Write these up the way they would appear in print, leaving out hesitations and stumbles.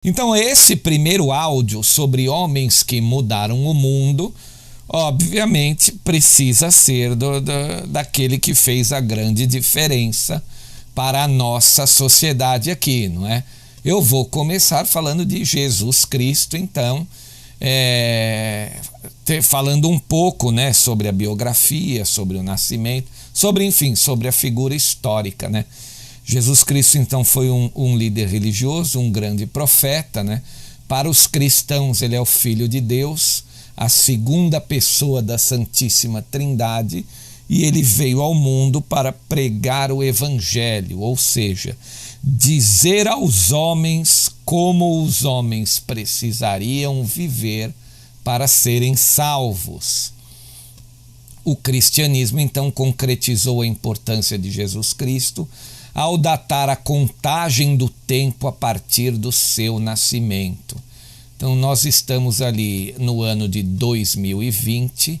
Então, esse primeiro áudio sobre homens que mudaram o mundo, obviamente, precisa ser daquele que fez a grande diferença para a nossa sociedade aqui, não é? Eu vou começar falando de Jesus Cristo, então, falando um pouco, né, sobre a biografia, sobre o nascimento, sobre a figura histórica, né? Jesus Cristo, então, foi um líder religioso, um grande profeta, né? Para os cristãos, ele é o Filho de Deus, a segunda pessoa da Santíssima Trindade, e ele veio ao mundo para pregar o Evangelho, ou seja, dizer aos homens como os homens precisariam viver para serem salvos. O cristianismo, então, concretizou a importância de Jesus Cristo ao datar a contagem do tempo a partir do seu nascimento. Então, nós estamos ali no ano de 2020,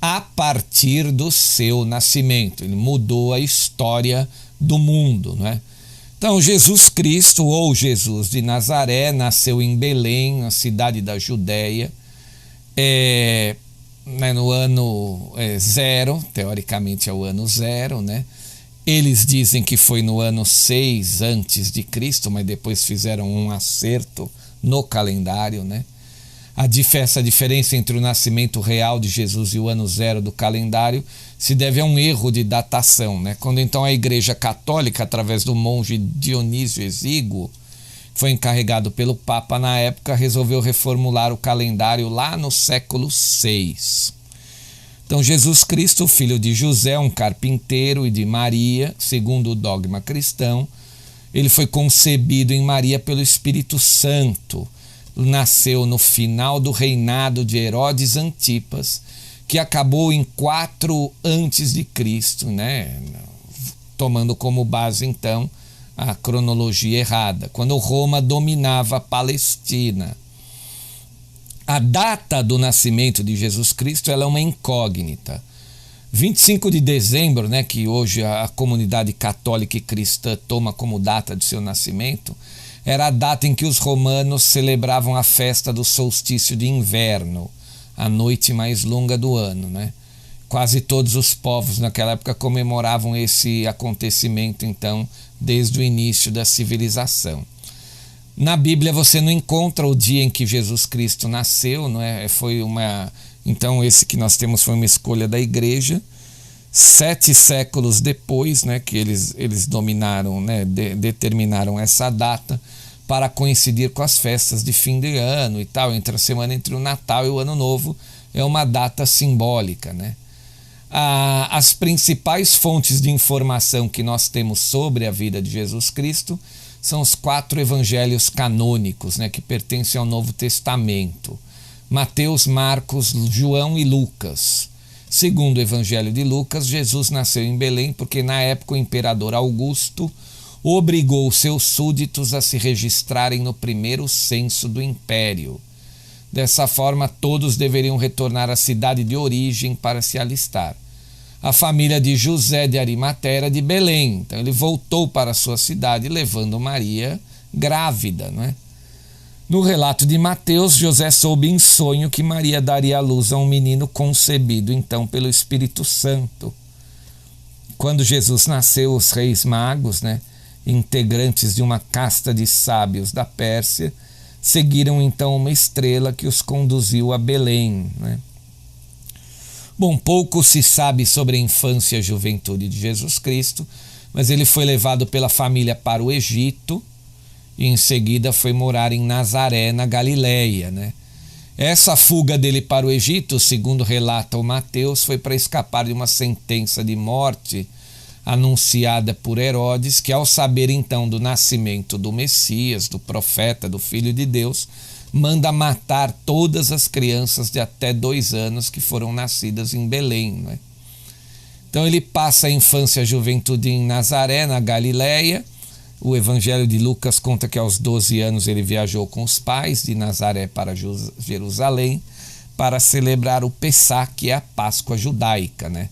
a partir do seu nascimento. Ele mudou a história do mundo, não é? Então, Jesus Cristo, ou Jesus de Nazaré, nasceu em Belém, na cidade da Judéia, no ano zero, teoricamente é o ano zero, né? Eles dizem que foi no ano 6 antes de Cristo, mas depois fizeram um acerto no calendário, né? Essa diferença entre o nascimento real de Jesus e o ano zero do calendário se deve a um erro de datação, né? Quando então a Igreja Católica, através do monge Dionísio Exíguo, foi encarregado pelo Papa na época, resolveu reformular o calendário lá no século VI. Então, Jesus Cristo, filho de José, um carpinteiro, e de Maria, segundo o dogma cristão, ele foi concebido em Maria pelo Espírito Santo. Nasceu no final do reinado de Herodes Antipas, que acabou em 4 antes de Cristo, né? Tomando como base, então, a cronologia errada, quando Roma dominava a Palestina. A data do nascimento de Jesus Cristo ela é uma incógnita. 25 de dezembro, né, que hoje a comunidade católica e cristã toma como data de seu nascimento, era a data em que os romanos celebravam a festa do solstício de inverno, a noite mais longa do ano, né? Quase todos os povos naquela época comemoravam esse acontecimento, então, desde o início da civilização. Na Bíblia você não encontra o dia em que Jesus Cristo nasceu, não é? Então esse que nós temos foi uma escolha da igreja. 7 séculos depois, né, que eles dominaram, né, determinaram essa data para coincidir com as festas de fim de ano e tal, entre a semana entre o Natal e o Ano Novo, é uma data simbólica, né? As principais fontes de informação que nós temos sobre a vida de Jesus Cristo são os 4 evangelhos canônicos, né, que pertencem ao Novo Testamento: Mateus, Marcos, João e Lucas. Segundo o evangelho de Lucas, Jesus nasceu em Belém porque na época o imperador Augusto obrigou seus súditos a se registrarem no primeiro censo do império. Dessa forma, todos deveriam retornar à cidade de origem para se alistar. A família de José de Arimateia era de Belém, então ele voltou para a sua cidade levando Maria grávida, não é? No relato de Mateus, José soube em sonho que Maria daria à luz a um menino concebido então pelo Espírito Santo. Quando Jesus nasceu, os reis magos, né, integrantes de uma casta de sábios da Pérsia, seguiram então uma estrela que os conduziu a Belém, né? Bom, pouco se sabe sobre a infância e a juventude de Jesus Cristo, mas ele foi levado pela família para o Egito e em seguida foi morar em Nazaré, na Galileia, né? Essa fuga dele para o Egito, segundo relata o Mateus, foi para escapar de uma sentença de morte anunciada por Herodes, que ao saber então do nascimento do Messias, do profeta, do Filho de Deus, manda matar todas as crianças de até 2 anos que foram nascidas em Belém, né? Então ele passa a infância e a juventude em Nazaré, na Galileia. O evangelho de Lucas conta que aos 12 anos ele viajou com os pais de Nazaré para Jerusalém para celebrar o Pessá, que é a Páscoa judaica, né?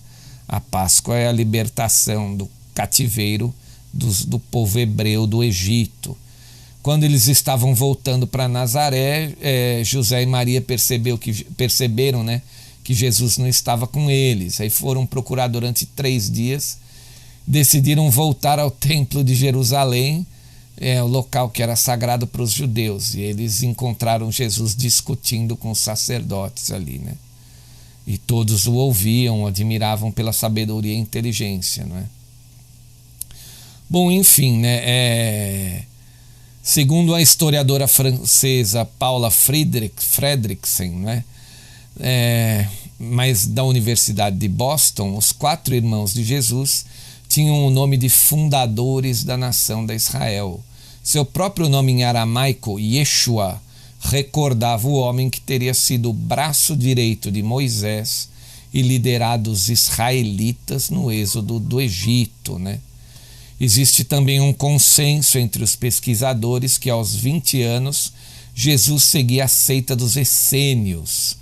A Páscoa é a libertação do cativeiro do povo hebreu do Egito. Quando eles estavam voltando para Nazaré, José e Maria perceberam, né, que Jesus não estava com eles. Aí foram procurar durante 3 dias, decidiram voltar ao templo de Jerusalém, o local que era sagrado para os judeus, e eles encontraram Jesus discutindo com os sacerdotes ali, né? E todos o ouviam, o admiravam pela sabedoria e inteligência, não é? Bom, enfim, né? Segundo a historiadora francesa Paula Fredriksen, né? Mas da Universidade de Boston, os 4 irmãos de Jesus tinham o nome de fundadores da nação de Israel. Seu próprio nome em aramaico, Yeshua, recordava o homem que teria sido o braço direito de Moisés e liderado os israelitas no êxodo do Egito, né? Existe também um consenso entre os pesquisadores que aos 20 anos Jesus seguia a seita dos essênios,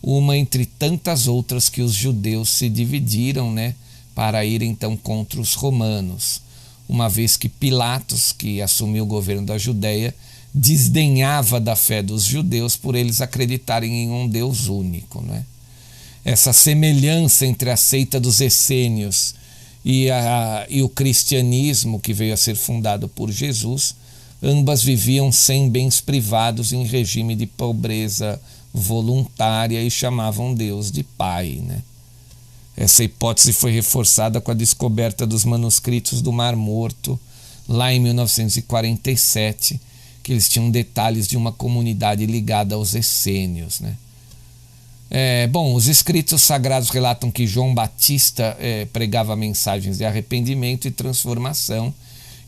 uma entre tantas outras que os judeus se dividiram, né, para ir então contra os romanos, uma vez que Pilatos, que assumiu o governo da Judéia, desdenhava da fé dos judeus por eles acreditarem em um Deus único, né? Essa semelhança entre a seita dos essênios e o cristianismo que veio a ser fundado por Jesus, ambas viviam sem bens privados em regime de pobreza voluntária e chamavam Deus de Pai, né? Essa hipótese foi reforçada com a descoberta dos manuscritos do Mar Morto, lá em 1947, que eles tinham detalhes de uma comunidade ligada aos essênios, né? Bom, os escritos sagrados relatam que João Batista pregava mensagens de arrependimento e transformação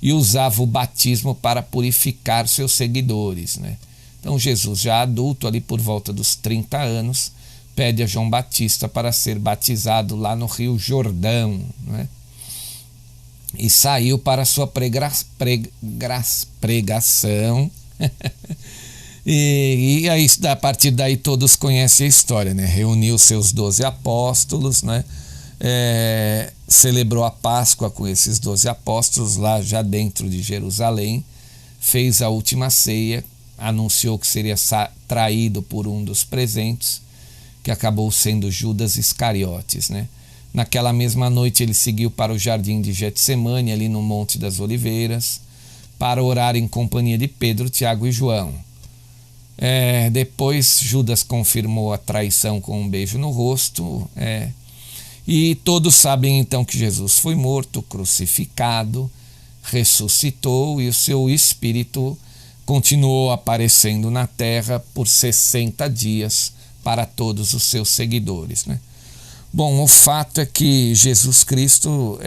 e usava o batismo para purificar seus seguidores, né? Então Jesus, já adulto, ali por volta dos 30 anos, pede a João Batista para ser batizado lá no Rio Jordão, né? E saiu para sua pregação. E aí, a partir daí todos conhecem a história, né? Reuniu seus 12 apóstolos, né? Celebrou a Páscoa com esses 12 apóstolos lá já dentro de Jerusalém, fez a última ceia, anunciou que seria traído por um dos presentes, que acabou sendo Judas Iscariotes, né? Naquela mesma noite ele seguiu para o jardim de Getsemane, ali no Monte das Oliveiras, para orar em companhia de Pedro, Tiago e João. Depois Judas confirmou a traição com um beijo no rosto, e todos sabem então que Jesus foi morto, crucificado, ressuscitou e o seu espírito continuou aparecendo na terra por 60 dias para todos os seus seguidores, né? Bom, o fato é que Jesus Cristo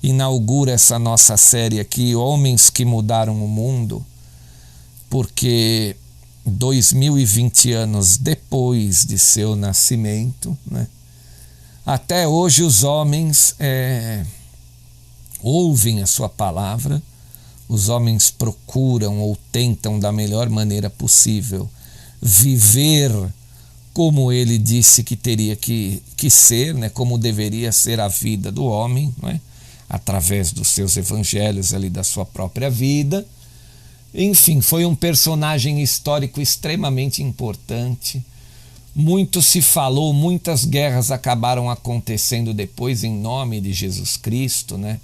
inaugura essa nossa série aqui, Homens que Mudaram o Mundo, porque 2020 anos depois de seu nascimento, né, até hoje os homens ouvem a sua palavra, os homens procuram ou tentam da melhor maneira possível viver como ele disse que teria que ser, né, como deveria ser a vida do homem, né, através dos seus evangelhos ali, da sua própria vida. Enfim, foi um personagem histórico extremamente importante. Muito se falou, muitas guerras acabaram acontecendo depois em nome de Jesus Cristo, né?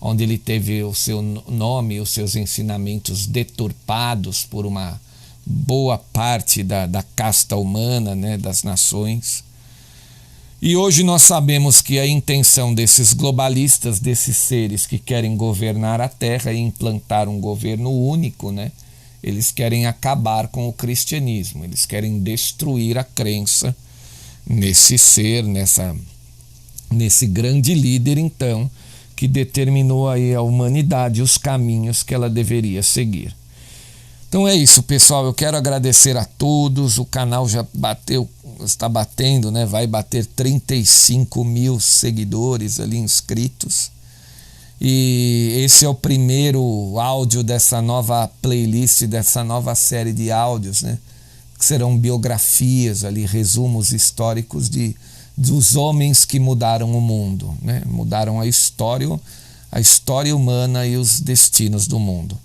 Onde ele teve o seu nome e os seus ensinamentos deturpados por uma boa parte da casta humana, né? Das nações. E hoje nós sabemos que a intenção desses globalistas, desses seres que querem governar a Terra e implantar um governo único, né? Eles querem acabar com o cristianismo, eles querem destruir a crença nesse ser, nesse grande líder, então, que determinou aí a humanidade os caminhos que ela deveria seguir. Então é isso, pessoal, eu quero agradecer a todos, o canal já está batendo, né? Vai bater 35 mil seguidores ali inscritos. E esse é o primeiro áudio dessa nova playlist, dessa nova série de áudios, né? Que serão biografias ali, resumos históricos dos homens que mudaram o mundo, né? Mudaram a história humana e os destinos do mundo.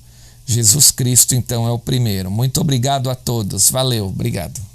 Jesus Cristo, então, é o primeiro. Muito obrigado a todos. Valeu, obrigado.